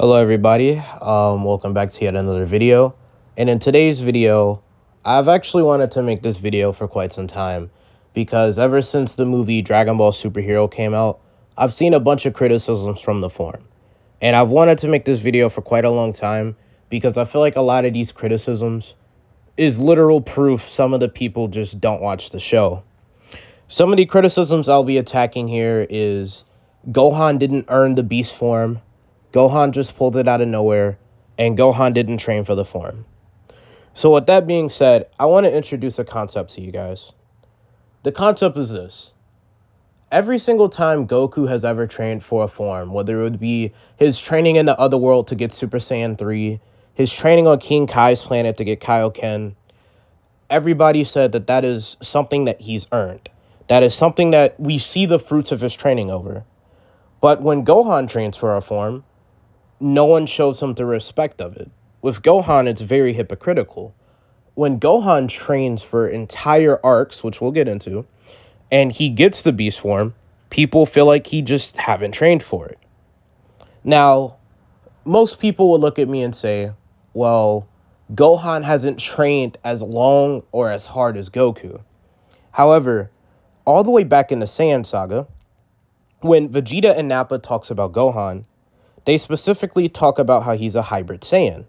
Hello everybody, welcome back to yet another video. And in today's video, I've actually wanted to make this video for quite some time because ever since the movie Dragon Ball Superhero came out, I've seen a bunch of criticisms from the forum. And I've wanted to make this video for quite a long time because I feel like a lot of these criticisms is literal proof some of the people just don't watch the show. Some of the criticisms I'll be attacking here is Gohan didn't earn the beast form, Gohan just pulled it out of nowhere, and Gohan didn't train for the form. So with that being said, I want to introduce a concept to you guys. The concept is this. Every single time Goku has ever trained for a form, whether it would be his training in the other world to get Super Saiyan 3, his training on King Kai's planet to get Kaioken, everybody said that that is something that he's earned. That is something that we see the fruits of his training over. But when Gohan trains for a form, no one shows him the respect of it. With Gohan, it's very hypocritical. When Gohan trains for entire arcs, which we'll get into, and he gets the beast form, people feel like he just haven't trained for it. Now, most people will look at me and say, well, Gohan hasn't trained as long or as hard as Goku. However, all the way back in the Saiyan saga, when Vegeta and Nappa talks about Gohan, they specifically talk about how he's a hybrid Saiyan.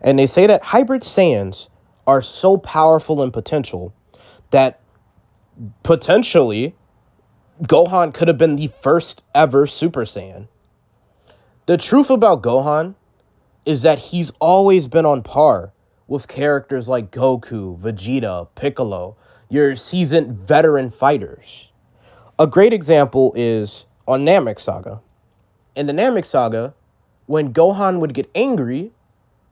And they say that hybrid Saiyans are so powerful in potential that potentially Gohan could have been the first ever Super Saiyan. The truth about Gohan is that he's always been on par with characters like Goku, Vegeta, Piccolo, your seasoned veteran fighters. A great example is on Namek Saga. In the Namek Saga, when Gohan would get angry,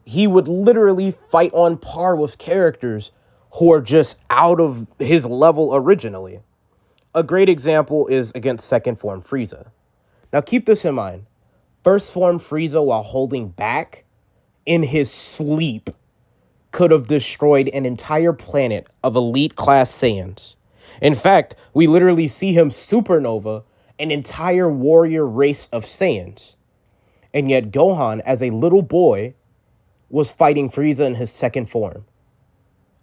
he would literally fight on par with characters who are just out of his level originally. A great example is against second form Frieza. Now keep this in mind. First form Frieza, while holding back in his sleep, could have destroyed an entire planet of elite class Saiyans. In fact, we literally see him supernova an entire warrior race of Saiyans. And yet Gohan, as a little boy, was fighting Frieza in his second form.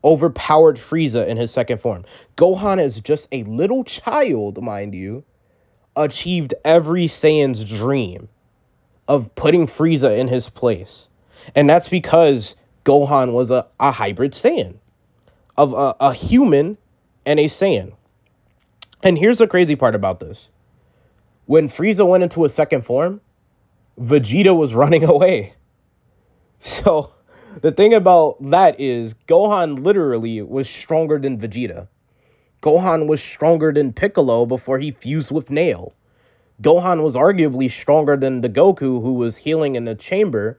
Overpowered Frieza in his second form. Gohan, as just a little child, mind you, achieved every Saiyan's dream of putting Frieza in his place. And that's because Gohan was a hybrid Saiyan. Of a human and a Saiyan. And here's the crazy part about this. When Frieza went into his second form, Vegeta was running away. So the thing about that is Gohan literally was stronger than Vegeta. Gohan was stronger than Piccolo before he fused with Nail. Gohan was arguably stronger than the Goku who was healing in the chamber,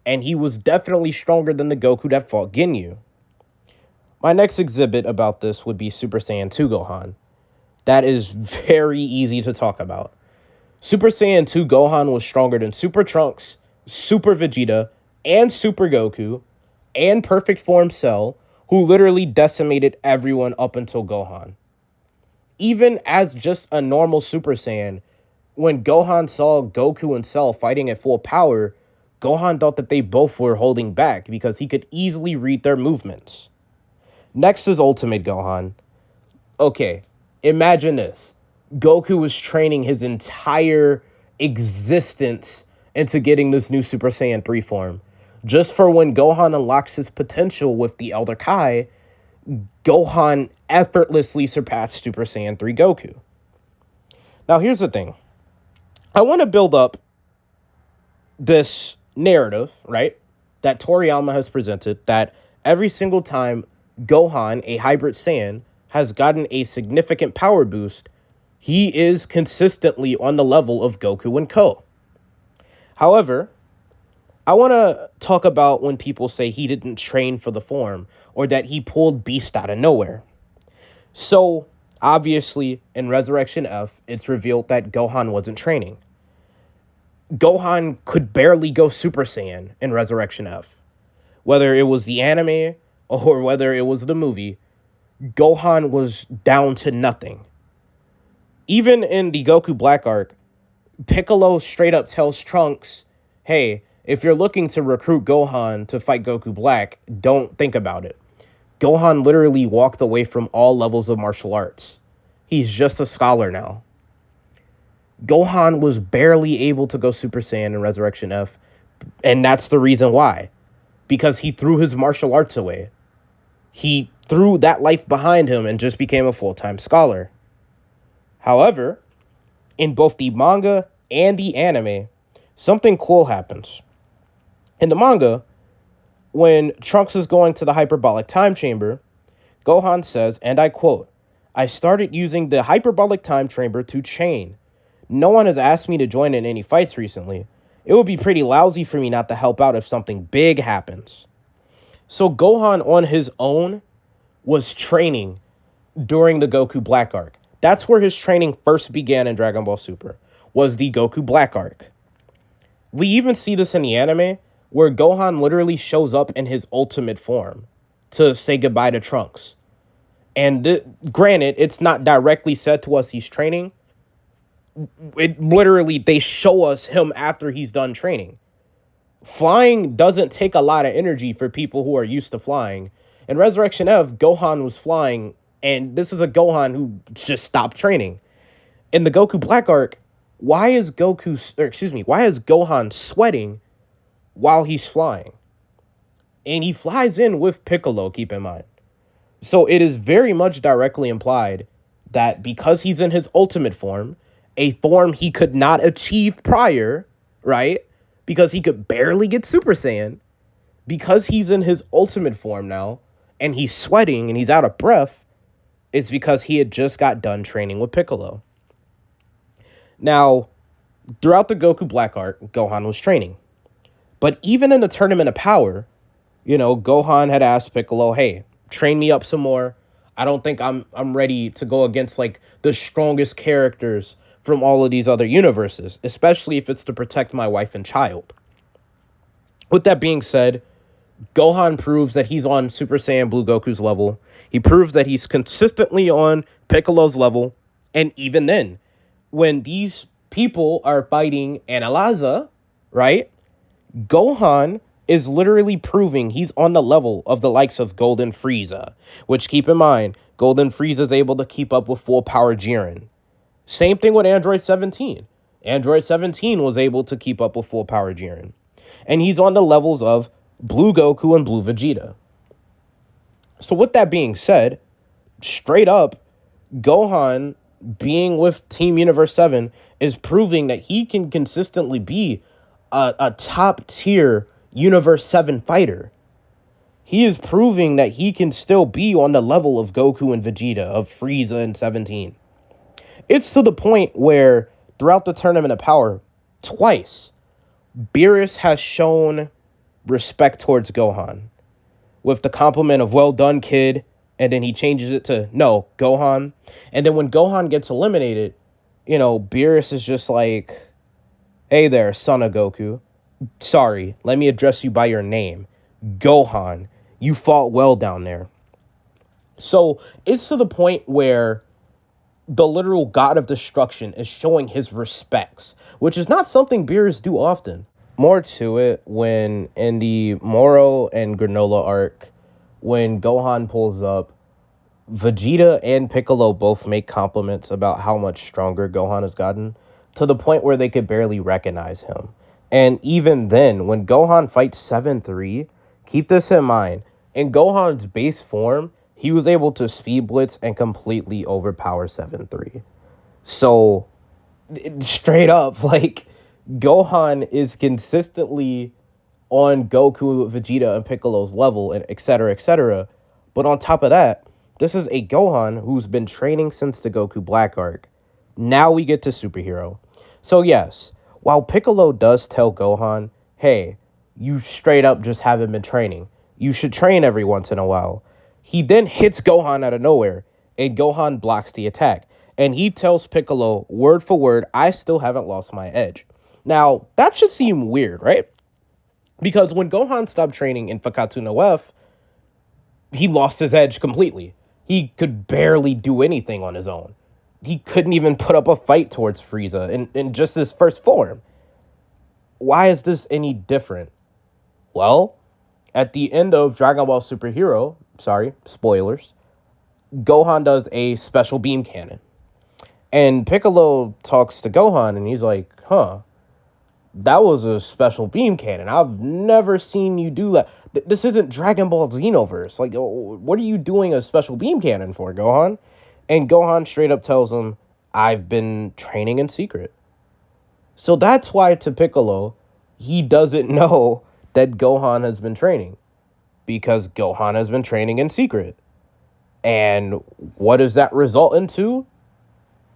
and he was definitely stronger than the Goku that fought Ginyu. My next exhibit about this would be Super Saiyan 2 Gohan. That is very easy to talk about. Super Saiyan 2 Gohan was stronger than Super Trunks, Super Vegeta, and Super Goku, and Perfect Form Cell, who literally decimated everyone up until Gohan. Even as just a normal Super Saiyan, when Gohan saw Goku and Cell fighting at full power, Gohan thought that they both were holding back because he could easily read their movements. Next is Ultimate Gohan. Okay, imagine this. Goku was training his entire existence into getting this new Super Saiyan 3 form. Just for when Gohan unlocks his potential with the Elder Kai, Gohan effortlessly surpassed Super Saiyan 3 Goku. Now here's the thing. I want to build up this narrative, right, that Toriyama has presented, that every single time Gohan, a hybrid Saiyan, has gotten a significant power boost, he is consistently on the level of Goku and Co. However, I want to talk about when people say he didn't train for the form or that he pulled Beast out of nowhere. So, obviously, in Resurrection F, it's revealed that Gohan wasn't training. Gohan could barely go Super Saiyan in Resurrection F. Whether it was the anime or whether it was the movie, Gohan was down to nothing. Even in the Goku Black arc, Piccolo straight up tells Trunks, hey, If you're looking to recruit Gohan to fight Goku Black, don't think about it. Gohan literally walked away from all levels of martial arts. He's just a scholar now. Gohan was barely able to go Super Saiyan in Resurrection F, and that's the reason why. Because he threw his martial arts away. He threw that life behind him and just became a full-time scholar. However, in both the manga and the anime, something cool happens. In the manga, when Trunks is going to the hyperbolic time chamber, Gohan says, and I quote, "I started using the hyperbolic time chamber to train. No one has asked me to join in any fights recently. It would be pretty lousy for me not to help out if something big happens." So Gohan on his own was training during the Goku Black arc. That's where his training first began in Dragon Ball Super, was the Goku Black arc. We even see this in the anime, where Gohan literally shows up in his ultimate form to say goodbye to Trunks. And granted, it's not directly said to us he's training. It literally, they show us him after he's done training. Flying doesn't take a lot of energy for people who are used to flying. In Resurrection F, Gohan was flying, and this is a Gohan who just stopped training. In the Goku Black arc, why is Gohan sweating while he's flying? And he flies in with Piccolo, keep in mind. So it is very much directly implied that because he's in his ultimate form, a form he could not achieve prior, right? Because he could barely get Super Saiyan. Because he's in his ultimate form now, and he's sweating and he's out of breath, it's because he had just got done training with Piccolo. Now, throughout the Goku Black arc, Gohan was training. But even in the Tournament of Power, Gohan had asked Piccolo, hey, train me up some more. I don't think I'm ready to go against like the strongest characters from all of these other universes, especially if it's to protect my wife and child. With that being said, Gohan proves that he's on Super Saiyan Blue Goku's level. He proves that he's consistently on Piccolo's level. And even then, when these people are fighting Analaza, right? Gohan is literally proving he's on the level of the likes of Golden Frieza. Which, keep in mind, Golden Frieza is able to keep up with full power Jiren. Same thing with Android 17. Android 17 was able to keep up with full power Jiren. And he's on the levels of Blue Goku and Blue Vegeta. So with that being said, straight up, Gohan being with Team Universe 7 is proving that he can consistently be a top tier Universe 7 fighter. He is proving that he can still be on the level of Goku and Vegeta, of Frieza and 17. It's to the point where throughout the Tournament of Power, twice, Beerus has shown respect towards Gohan with the compliment of "well done, kid," and then he changes it to "no, Gohan." And then when Gohan gets eliminated, Beerus is just like, "Hey there, son of Goku. Sorry, let me address you by your name. Gohan, you fought well down there." So it's to the point where the literal god of destruction is showing his respects, which is not something Beerus do often. More to it, when in the Moro and Granola arc, when Gohan pulls up, Vegeta and Piccolo both make compliments about how much stronger Gohan has gotten, to the point where they could barely recognize him. And even then, when Gohan fights 7-3, keep this in mind, in Gohan's base form, he was able to speed blitz and completely overpower 7-3. So, straight up, like, Gohan is consistently on Goku, Vegeta, and Piccolo's level, and et cetera, et cetera. But on top of that, this is a Gohan who's been training since the Goku Black arc. Now we get to Superhero. So yes, while Piccolo does tell Gohan, hey, you straight up just haven't been training. You should train every once in a while. He then hits Gohan out of nowhere, and Gohan blocks the attack. And he tells Piccolo, word for word, I still haven't lost my edge. Now, that should seem weird, right? Because when Gohan stopped training in Fakatsu no F, he lost his edge completely. He could barely do anything on his own. He couldn't even put up a fight towards Frieza in just his first form. Why is this any different? Well, at the end of Dragon Ball Superhero, sorry, spoilers, Gohan does a special beam cannon. And Piccolo talks to Gohan and he's like, huh, that was a special beam cannon. I've never seen you do that. This isn't Dragon Ball Xenoverse. Like, what are you doing a special beam cannon for, Gohan? And Gohan straight up tells him, I've been training in secret. So that's why to Piccolo, he doesn't know that Gohan has been training. Because Gohan has been training in secret. And what does that result into?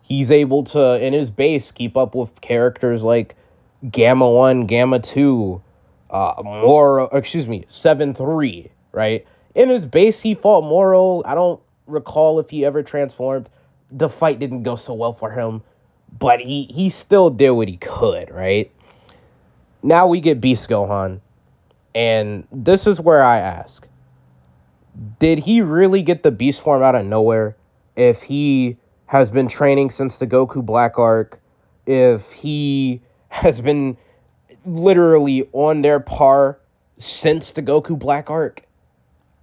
He's able to, in his base, keep up with characters like Gamma 1, Gamma 2, 7-3, right? In his base, he fought Moro. I don't recall if he ever transformed. The fight didn't go so well for him, but he still did what he could, right? Now we get Beast Gohan, and this is where I ask, did he really get the Beast form out of nowhere if he has been training since the Goku Black arc, if he has been literally on their par since the Goku Black arc?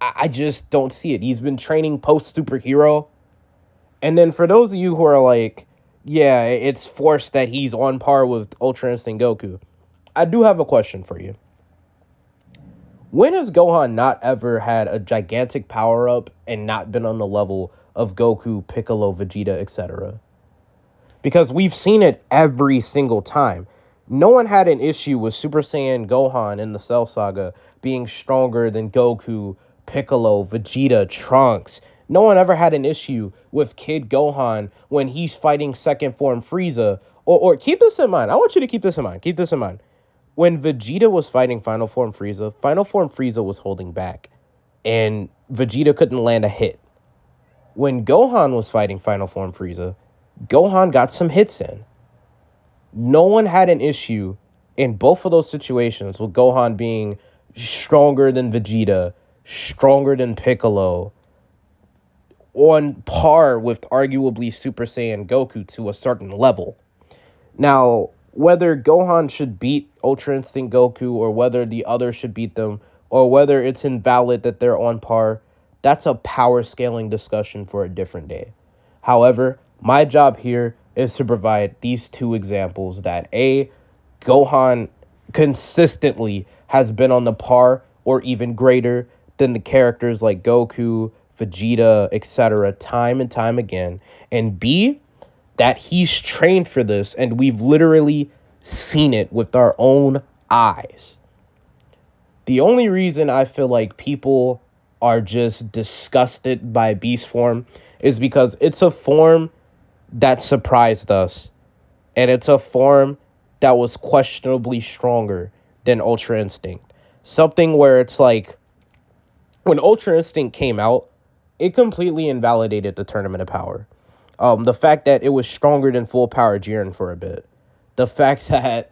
I just don't see it. He's been training post-superhero. And then for those of you who are like, yeah, it's forced that he's on par with Ultra Instinct Goku, I do have a question for you. When has Gohan not ever had a gigantic power-up and not been on the level of Goku, Piccolo, Vegeta, etc.? Because we've seen it every single time. No one had an issue with Super Saiyan Gohan in the Cell Saga being stronger than Goku, Piccolo, Vegeta, Trunks. No one ever had an issue with Kid Gohan when he's fighting second form Frieza. Or keep this in mind. I want you to keep this in mind. Keep this in mind. When Vegeta was fighting Final Form Frieza was holding back. And Vegeta couldn't land a hit. When Gohan was fighting Final Form Frieza, Gohan got some hits in. No one had an issue in both of those situations with Gohan being stronger than Vegeta, stronger than Piccolo, on par with arguably Super Saiyan Goku to a certain level. Now, whether Gohan should beat Ultra Instinct Goku or whether the others should beat them or whether it's invalid that they're on par, that's a power scaling discussion for a different day. However, my job here is to provide these two examples that A, Gohan consistently has been on the par or even greater than the characters like Goku, Vegeta, etc. time and time again. And B, that he's trained for this and we've literally seen it with our own eyes. The only reason I feel like people are just disgusted by Beast form is because it's a form that surprised us. And it's a form that was questionably stronger than Ultra Instinct. Something where it's like, when Ultra Instinct came out, it completely invalidated the Tournament of Power. The fact that it was stronger than Full Power Jiren for a bit. The fact that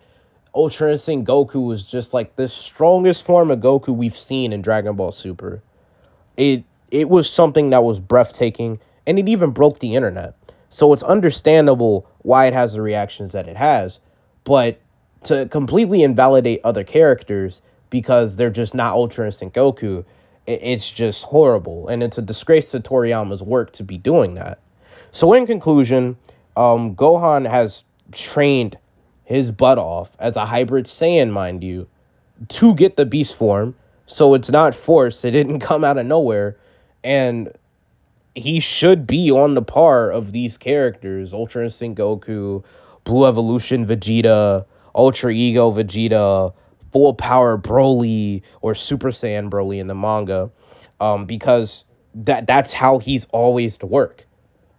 Ultra Instinct Goku was just like the strongest form of Goku we've seen in Dragon Ball Super. It was something that was breathtaking, and it even broke the internet. So it's understandable why it has the reactions that it has, but to completely invalidate other characters because they're just not Ultra Instinct Goku, it's just horrible, and it's a disgrace to Toriyama's work to be doing that. So in conclusion, Gohan has trained his butt off as a hybrid Saiyan, mind you, to get the Beast form, so it's not forced, it didn't come out of nowhere, and he should be on the par of these characters, Ultra Instinct Goku, Blue Evolution Vegeta, Ultra Ego Vegeta, Full Power Broly, or Super Saiyan Broly in the manga, because that's how he's always worked.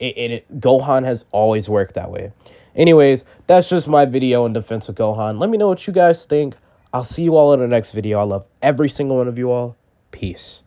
Gohan has always worked that way. Anyways, that's just my video in Defense of Gohan. Let me know what you guys think. I'll see you all in the next video. I love every single one of you all. Peace.